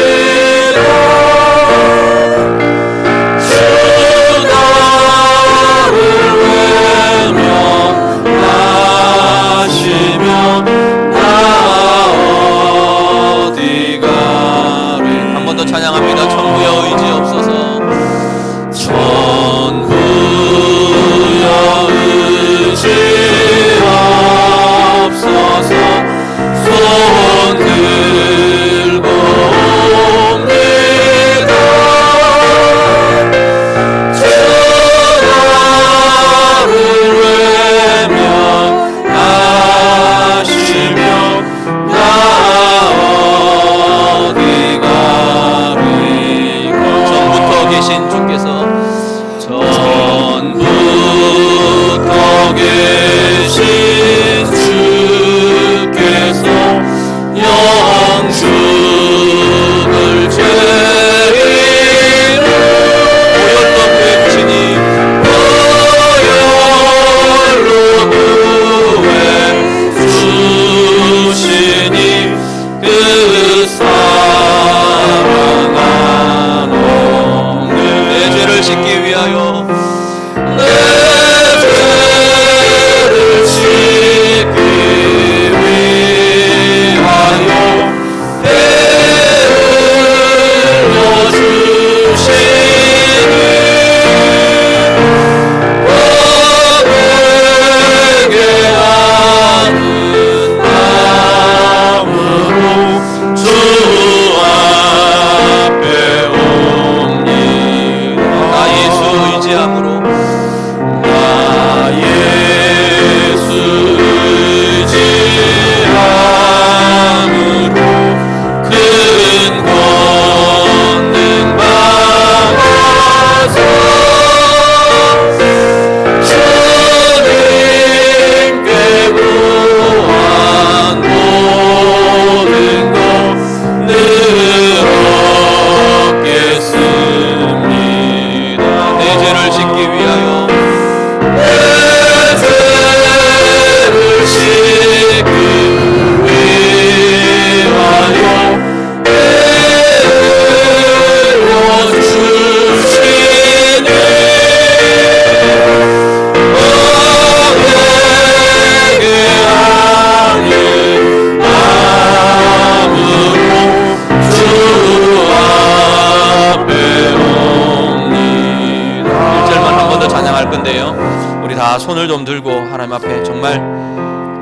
손을 좀 들고 하나님 앞에 정말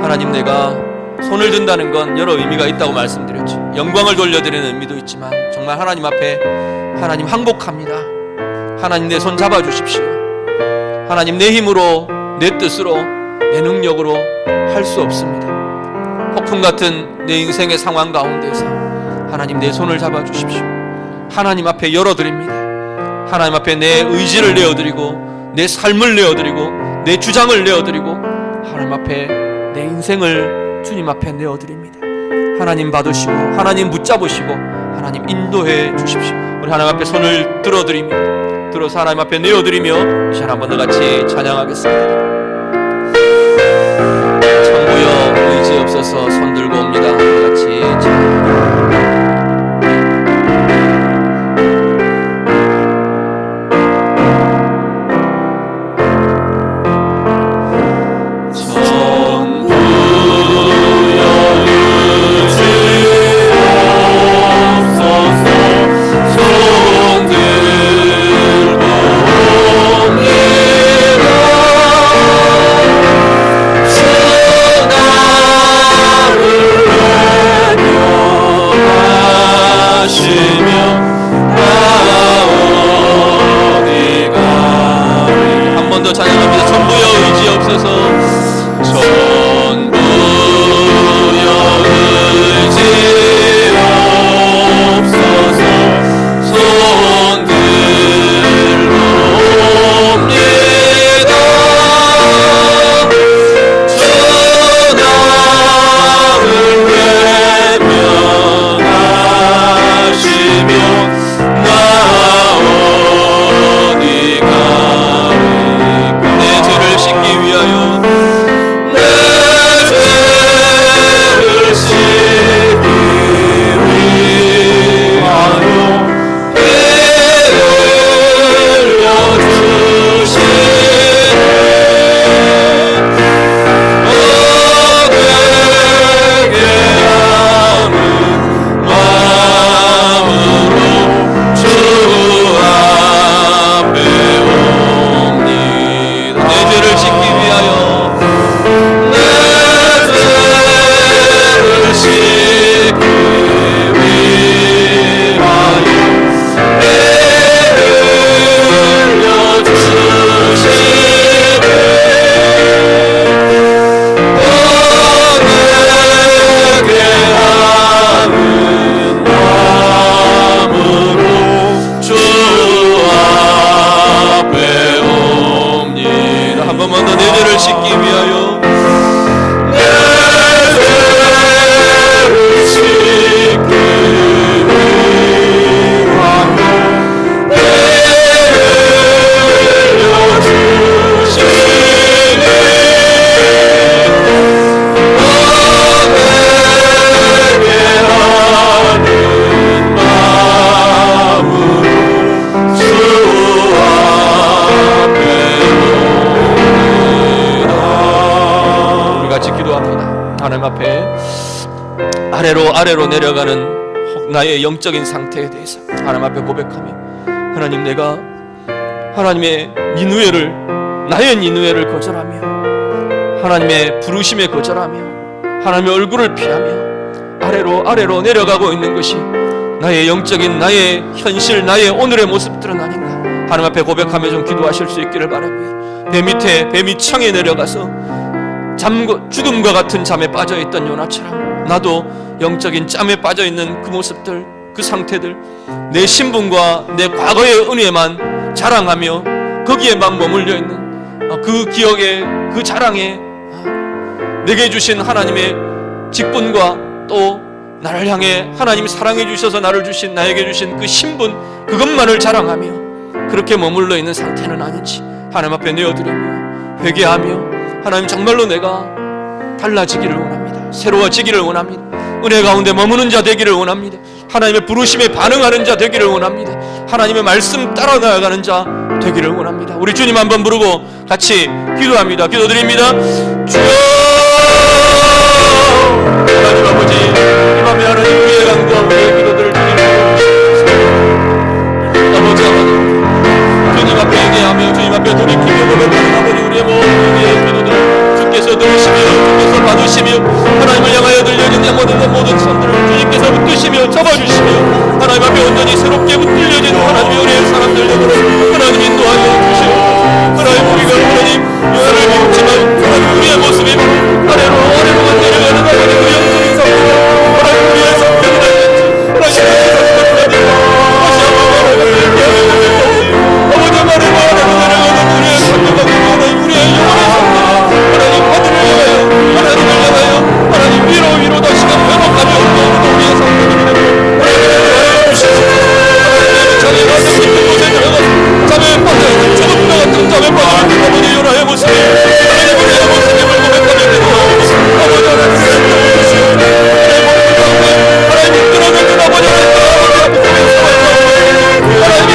하나님 내가 손을 든다는 건 여러 의미가 있다고 말씀드렸죠. 영광을 돌려드리는 의미도 있지만 정말 하나님 앞에 하나님 항복합니다. 하나님 내 손 잡아주십시오. 하나님 내 힘으로 내 뜻으로 내 능력으로 할 수 없습니다. 폭풍 같은 내 인생의 상황 가운데서 하나님 내 손을 잡아주십시오. 하나님 앞에 열어드립니다. 하나님 앞에 내 의지를 내어드리고 내 삶을 내어드리고 내 주장을 내어드리고 하나님 앞에 내 인생을 주님 앞에 내어드립니다. 하나님 받으시고 하나님 붙잡으시고 하나님 인도해 주십시오. 우리 하나님 앞에 손을 들어서 하나님 앞에 내어드리며 이 시간 한번 더 같이 찬양하겠습니다. 천부여 의지 없어서 손 들고 옵니다. 같이 찬양합니다. 아래로 내려가는 나의 영적인 상태에 대해서 하나님 앞에 고백하며 하나님 내가 하나님의 나의 니느웨를 거절하며 하나님의 부르심에 거절하며 하나님의 얼굴을 피하며 아래로 내려가고 있는 것이 나의 영적인 나의 현실 나의 오늘의 모습들은 아닌가 하나님 앞에 고백하며 좀 기도하실 수 있기를 바라고요. 뱀이 창에 내려가서 죽음과 같은 잠에 빠져있던 요나처럼 나도 영적인 짬에 빠져있는 그 모습들 그 상태들 내 신분과 내 과거의 은혜만 자랑하며 거기에만 머물려 있는 그 기억에 그 자랑에 내게 주신 하나님의 직분과 또 나를 향해 하나님이 사랑해 주셔서 나에게 주신 그 신분 그것만을 자랑하며 그렇게 머물러 있는 상태는 아닌지 하나님 앞에 내어드리며 회개하며 하나님 정말로 내가 달라지기를 원합니다. 새로워지기를 원합니다. 은혜 가운데 머무는 자 되기를 원합니다. 하나님의 부르심에 반응하는 자 되기를 원합니다. 하나님의 말씀 따라 나아가는 자 되기를 원합니다. 우리 주님 한번 부르고 같이 기도합니다. 기도드립니다. 주여 하나님 아버지 이 밤에 하나님 우리의 간구와 우리의 기도들을 아버지 주님 앞에 얘기하며 주님 앞에 돌이키며 고백하는 아버지 우리의 모든 기도 받으시며 하나님을 향하여 들려진 모든 손들을 주님께서 붙드시며 잡아주시며 하나님 앞에 온전히 새롭게 붙들려진 하나님의 은혜의 사람들 영으로 하나님 인도하여 주시오. 하나님 우리가 하나님 여호와를 비웃지만 하나님 우리의 모습이 아래로 내려가는 하나님 그 영적인 상태 하나님 우리의 성격이라든지 하나님 우리의 성격이라든지 다시 한번 하나님 아버지 말에 내려가는 우리의 성격하고 하나님 우리의 영혼의 상태 하나님 하늘을 향하여 하나님을 향하여 하나님 위로 다시금 회복하며 얻는 우리의 상태들이 되고 하나님 주시옵소서. 하나님 자기의 가슴 깊은 곳에 들어가서 잠에 빠져있는 죽음과 같은 잠에 빠져있는 아버지 요나의 모습이 하나님 우리의 모습임을 고백하며 기도하옵소서. 아버지 하나님 주시옵소서. 하나님 끊어졌던 아버지 하나님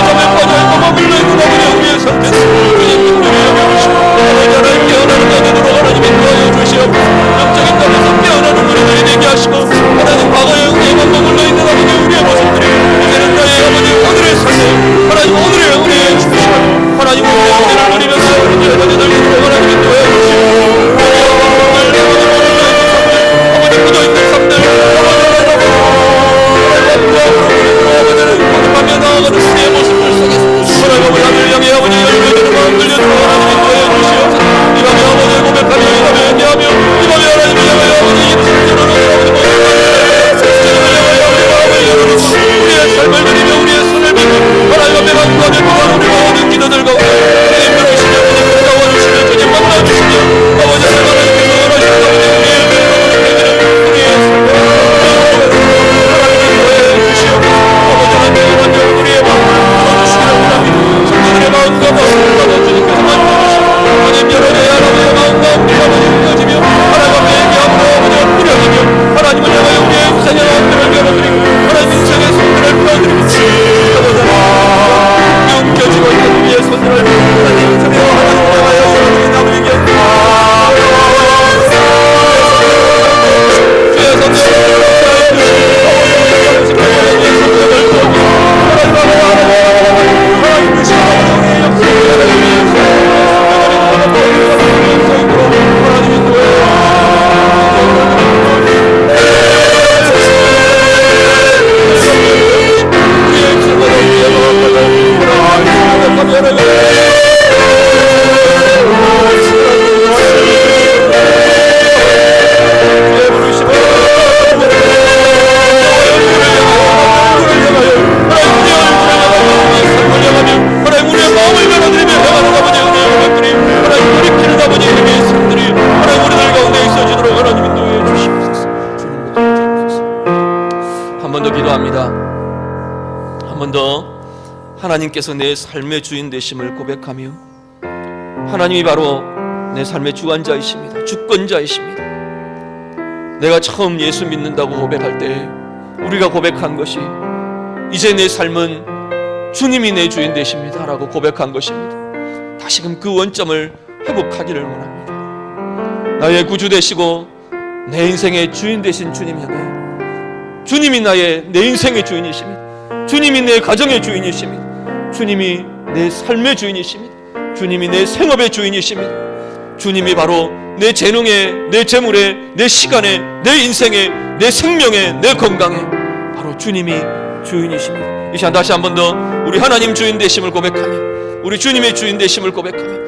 잠에 빠져있고 머물러있는 아버지 우리의 상태 주님 하나님 깨어나는 안으로 하나님 인도하여 주시옵소서. 영적인 땅에서 깨어나는 우리들이 되게 하시고 하나님 과거의 은혜에만 머물러있는 아버지 우리의 모습들이 이제는 나의 아버지 오늘의 삶에 하나님 오늘의 은혜에 주시고 하나님 우리의 은혜를 누리면서 우리 아버지들 하나님 인도하여 주시옵소서. 아버지 묻어있는 삶들 거듭하며 나아가는 우리의 모습들 속에서 하나님 하나님을 향해 아버지 열려주는 마음 들려주고 하나님 인도하여 주시옵소서. 이 밤에 아버지 고백하며 이 밤에 회개하며 이 밤에 하나님을 향하여 아버지 입술으로 아버지 우리의 삶을 드리며 우리의 손을 빌며 하나님 앞에 간구하며 또한 우리 모든 기도들 가운데 주님 들으시며 주님 도와주시며 주님 만나주시며 아버지 하나님께서 원하시는 아버지 우리의 우리의 하나님 인도해 주시옵소서. 아버지 하나님 우리의 마음을 들어주시며 하나님 성도들의 마음과 마음을 받아 주님께서 만져주시고 하나님 여러분의 하나님의 마음과 우리 아버지 움직이며 하나님 앞에 얘기하며 아버지 엎드려지며 하나님을 향하여 우리의 인생의 마음들을 열어드리고 하나님 인생의 손들을 풀어드리고 움켜쥐고 있는 우리의 손들을 하나님 그리고 하나님을 향하여 주의 나무의 곁 주의 손들을 하나님께서 내 삶의 주인 되심을 고백하며 하나님이 바로 내 삶의 주관자이십니다. 주권자이십니다. 내가 처음 예수 믿는다고 고백할 때 우리가 고백한 것이 이제 내 삶은 주님이 내 주인 되십니다 라고 고백한 것입니다. 다시금 그 원점을 회복하기를 원합니다. 나의 구주 되시고 내 인생의 주인 되신 주님 향해 주님이 내 인생의 주인이십니다. 주님이 내 가정의 주인이십니다. 주님이 내 삶의 주인이십니다. 주님이 내 생업의 주인이십니다. 주님이 바로 내 재능에, 내 재물에, 내 시간에, 내 인생에, 내 생명에, 내 건강에 바로 주님이 주인이십니다. 이 시간 다시 한 번 더 우리 하나님 주인 되심을 고백하며 우리 주님의 주인 되심을 고백하며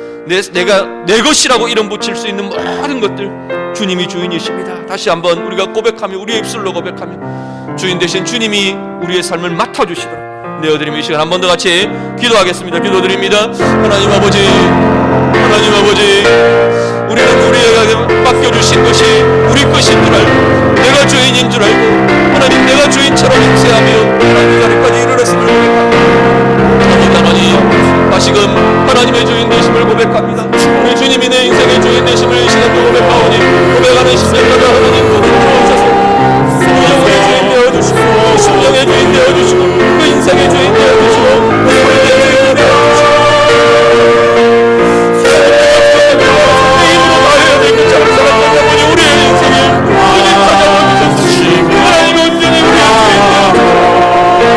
내가 내 것이라고 이름 붙일 수 있는 모든 것들 주님이 주인이십니다. 다시 한번 우리가 고백하며 우리의 입술로 고백하며 주인 되신 주님이 우리의 삶을 맡아주시도록 내어드리며 이 시간 한 번 더 같이 기도하겠습니다. 기도드립니다. 하나님 아버지 우리는 우리에게 맡겨주신 것이 우리 것인 줄 알고 내가 주인인 줄 알고 하나님 내가 주인처럼 행세하며 하나님 이 자리까지 이르렀음을 고백합니다. 하나님 다시금 하나님의 주인 되심을 고백합니다. 우리 주님이 내 인생의 주인 되심을 이 시간도 고백하오니 고백하는 심령마다 하나님 모든 주옵소서. 영혼의 주인 되어주시고 심령의 주인 되어주시고 그 인생의 주인 되어주시고 그 우리의 주인 되어주시고 내 입으로 말해야 될 그 참사랑과 아버지 우리의 인생을 주님 찾아오셔서 하나님 온전히 우리의 주인 되어주시고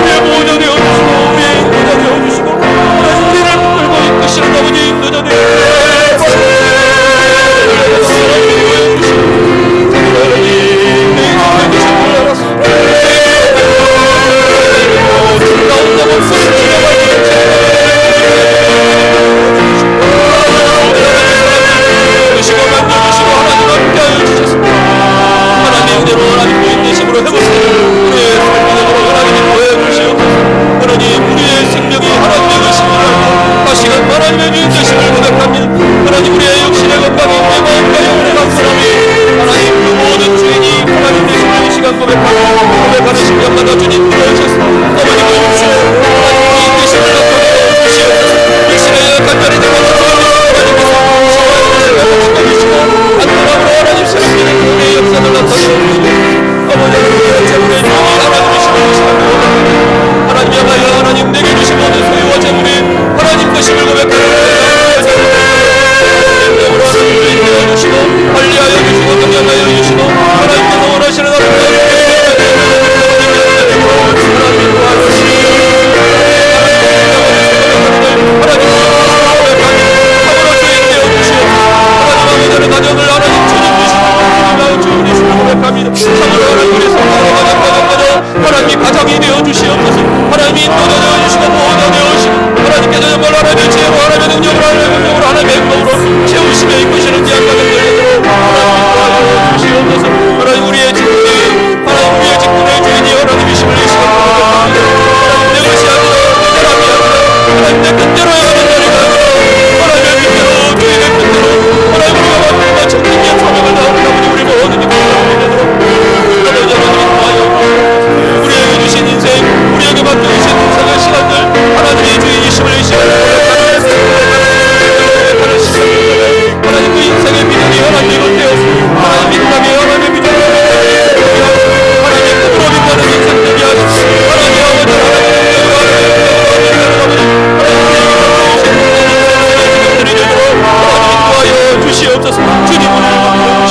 우리의 보호자 되어주시고 우리의 인도자 되어주시고 하나님 우리를 끌고 이끄시는 아버지 인도자 되어주시고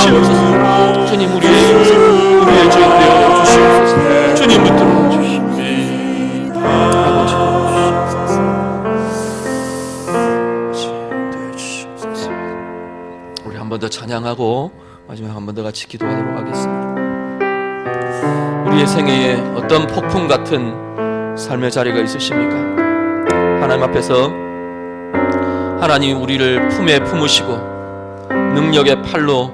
주시옵소서. 주님 우리의 죄 되어 주시옵소서. 주님 붙들어 주시옵소서. 아버지 되어 주시옵소서. 우리 한 번 더 찬양하고 마지막 한 번 더 같이 기도하도록 하겠습니다. 우리의 생애에 어떤 폭풍 같은 삶의 자리가 있으십니까? 하나님 앞에서 하나님 우리를 품에 품으시고 능력의 팔로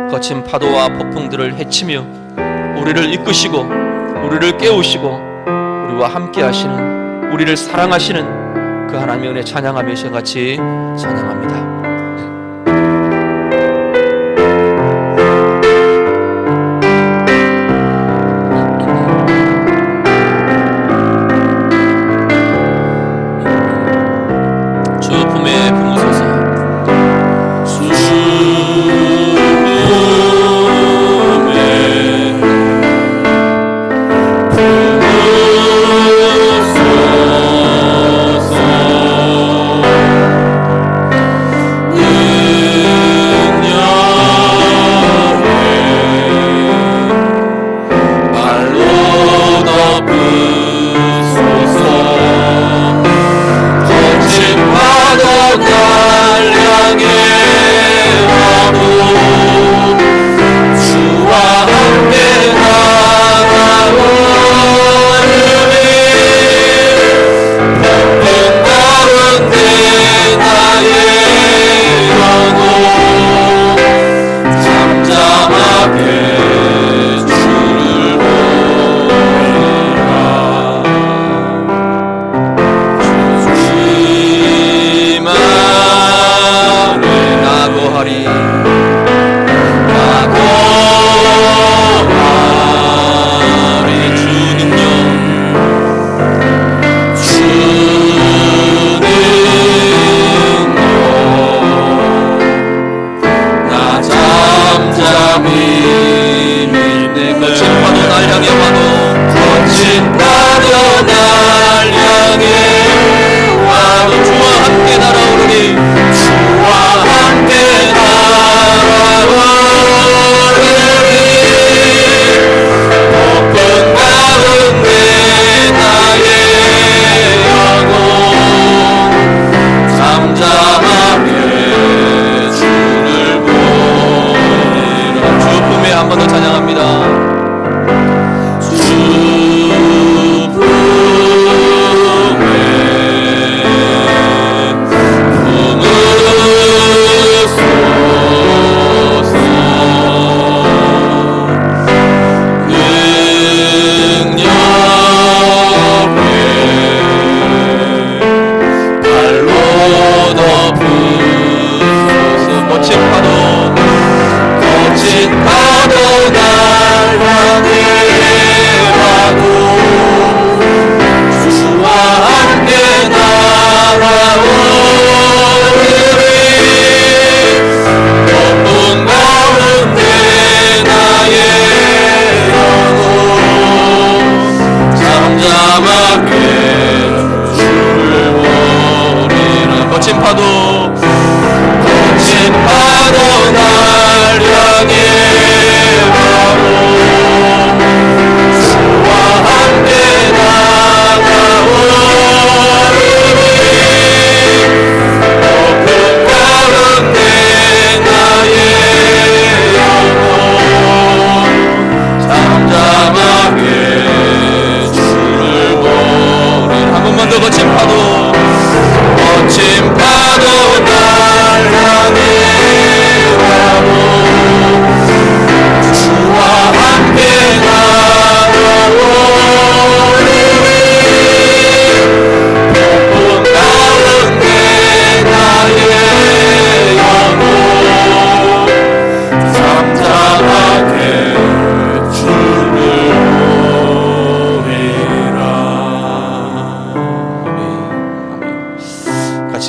거친 파도와 폭풍들을 헤치며 우리를 이끄시고 우리를 깨우시고 우리와 함께 하시는, 우리를 사랑하시는 그 하나님의 은혜 찬양하며 같이 찬양합니다.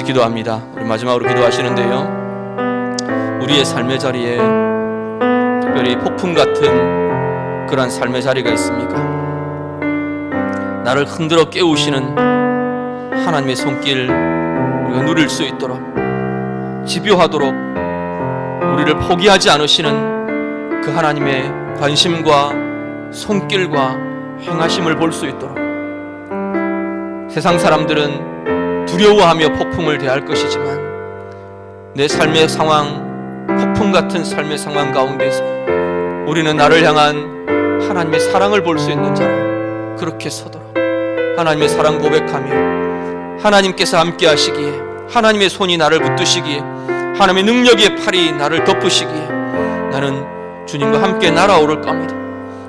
기도합니다. 우리 마지막으로 기도하시는데요, 우리의 삶의 자리에 특별히 폭풍 같은 그러한 삶의 자리가 있습니까? 나를 흔들어 깨우시는 하나님의 손길 우리가 누릴 수 있도록, 집요하도록 우리를 포기하지 않으시는 그 하나님의 관심과 손길과 행하심을 볼 수 있도록, 세상 사람들은 두려워하며 폭풍을 대할 것이지만 내 삶의 상황, 폭풍 같은 삶의 상황 가운데서 우리는 나를 향한 하나님의 사랑을 볼 수 있는 자로 그렇게 서도록 하나님의 사랑 고백하며, 하나님께서 함께 하시기에, 하나님의 손이 나를 붙드시기에, 하나님의 능력의 팔이 나를 덮으시기에 나는 주님과 함께 날아오를 겁니다.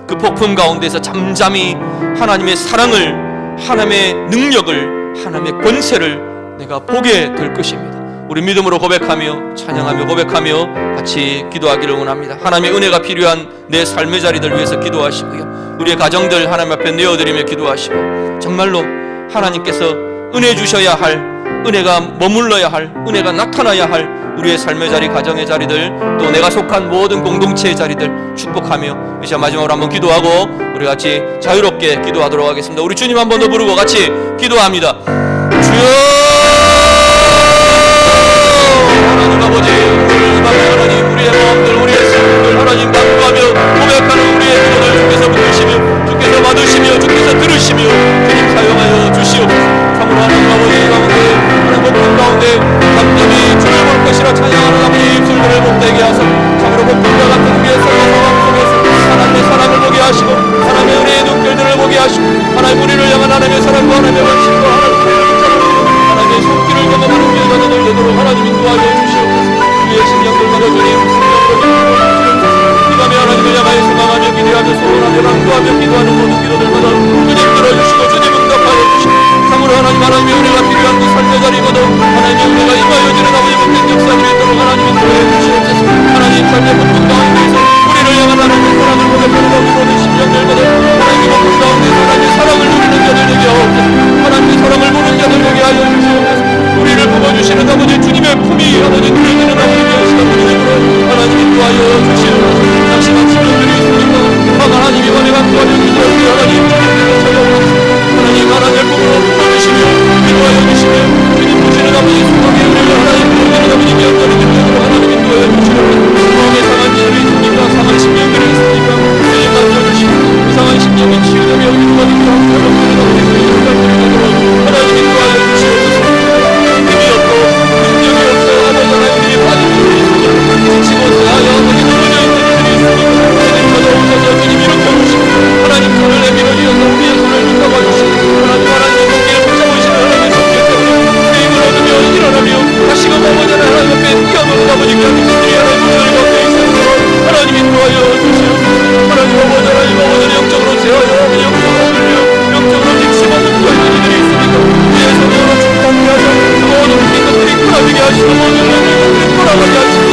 그 폭풍 가운데서 잠잠히 하나님의 사랑을, 하나님의 능력을, 하나님의 권세를 내가 보게 될 것입니다. 우리 믿음으로 고백하며 찬양하며 고백하며 같이 기도하기를 원합니다. 하나님의 은혜가 필요한 내 삶의 자리들 위해서 기도하시고요, 우리의 가정들 하나님 앞에 내어드리며 기도하시고, 정말로 하나님께서 은혜 주셔야 할, 은혜가 머물러야 할, 은혜가 나타나야 할 우리의 삶의 자리, 가정의 자리들, 또 내가 속한 모든 공동체의 자리들 축복하며 이제 마지막으로 한번 기도하고 우리 같이 자유롭게 기도하도록 하겠습니다. 우리 주님 한 번 더 부르고 같이 기도합니다. 주여, 하나님 아버지, 우리의 마음들, 우리의 삶을 하나님 간구하며 고백하는 우리의 기도를 주께서 붙드시며 주께서 받으시며 주께서 들으시며 주님 사용하여 주시옵소서. 참으로 하나님 아버지 가운데, 하나님 복음 가운데 담대히 주를 볼 것이라 찬양하는 아버지 입술들을 못되게 하소서. 참으로 복음과 같은 우리의 삶의 상황 속에서 하나님의 사랑을 보게 하시고, 하나님의 은혜의 눈길들을 보게 하시고, 하나님 우리를 향한 하나님의 사랑과 하나님의 관심과 하나님의 손길을 경험하는 우리의 자녀들 되도록 하나님 인도하여 주시옵소서. 우리의 심령들 가져 주님, 기도하며 하나님을 향하여 소망하며 기대하며 소원하며 간구하며 기도하는 모든 기도들마다 주님 들어주시고 주님 응답하여 주시고, 참으로 하나님의 은혜가 필요한 그 삶의 자리마다 하나님의 은혜가 임하여 주는 아버지 복된 역사들이 있도록 하나님 인도하여 주시옵소서. 하나님 삶의 복된 가운데에서 우리를 향한 하나님의 사랑을 고백하는 모든 심령들마다 하나님의 복된 가운데서 하나님의 사랑을 누리는 자들 되게 하옵소서. 하나님의 사랑을 보는 자들 되게 하여 주시옵소서. 우리를 뽑아주시는 아버지 주님의 품이 아버지 누려지는 아버지 되시는 분이므로 하나님 인도하여 주시옵소서. 당신한 심령들이 있으니까 하나님이 은혜가 구하여 주시옵소서. 하나님 주님께서 찾아오소서. 하나님 하나님의 품으로 뽑아주시며 인도하여 주시며 주님 보시는 아버지 수강의 은혜를 하나님 보시는 아버지 미안하는 능력으로 하나님 인도하여 주시옵소서. 마음에 상한 일이 있습니까? 상한 심령들이 있습니까? 주님 만져주시고 이상한 심령이 치유되며 인도하니까 여러분들은 아버지 그 일을 감사드리도록 하나님 인도하여 주시옵소서. 힘이 없고 능력이 없어요. 아버지 하나님이 빠진 분들이 있습니다. 지치고 싸여 아버지 떨어져 있는 분들이 있습니다. 주님 찾아오셔서 주님 일으켜 주시고 하나님 손을 내밀어 주셔서 우리의 손을 붙잡아 주시고 하나님의 손길을 붙잡으시는 하나님의 손길 때문에 힘을 얻으며 일어나며 다시금 아버지 하나님 앞에 뛰어노는 아버지 그런 분들이 하나님 우리를 가운데 있습니다. 하나님 인도하여 주시옵소서. 하나님 아버지 영적으로 제하여 영적으로 돌려 영적으로 직심하는 그런 일들이 있습니다. 우리의 손으로 축복하게 하셔 모든 것들이 끊어지게 하시고 모든 것들이 돌아가게 하시고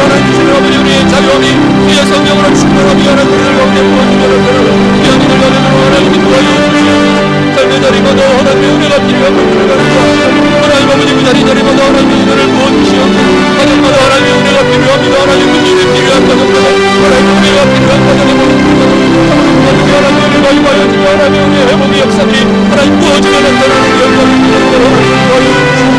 하나님 주시는 아버지 우리의 자유함이 우리의 성령으로 충만하게 하는 우리를 가운데 보여주며 귀한 일을 가져도록 하나님 인도하여 주시옵소서. 삶의 자리마다 하나님의 은혜가 필요한 분들을 가르쳐주시옵소서. 하나님 아버지 그 자리마다 하나님의 은혜를 부어주시옵소서. 가정마다 하나님의 은혜가 필요합니다. 하나님 은혜가 필요한 가정마다 하나님의 은혜가 필요한 가정의 모든 가정이 하나님의 은혜가 임하여 주며 하나님의 은혜의 회복의 역사들이 하나님 부어주며 나타나는 영광을 하나님 인도하여 주시옵소서.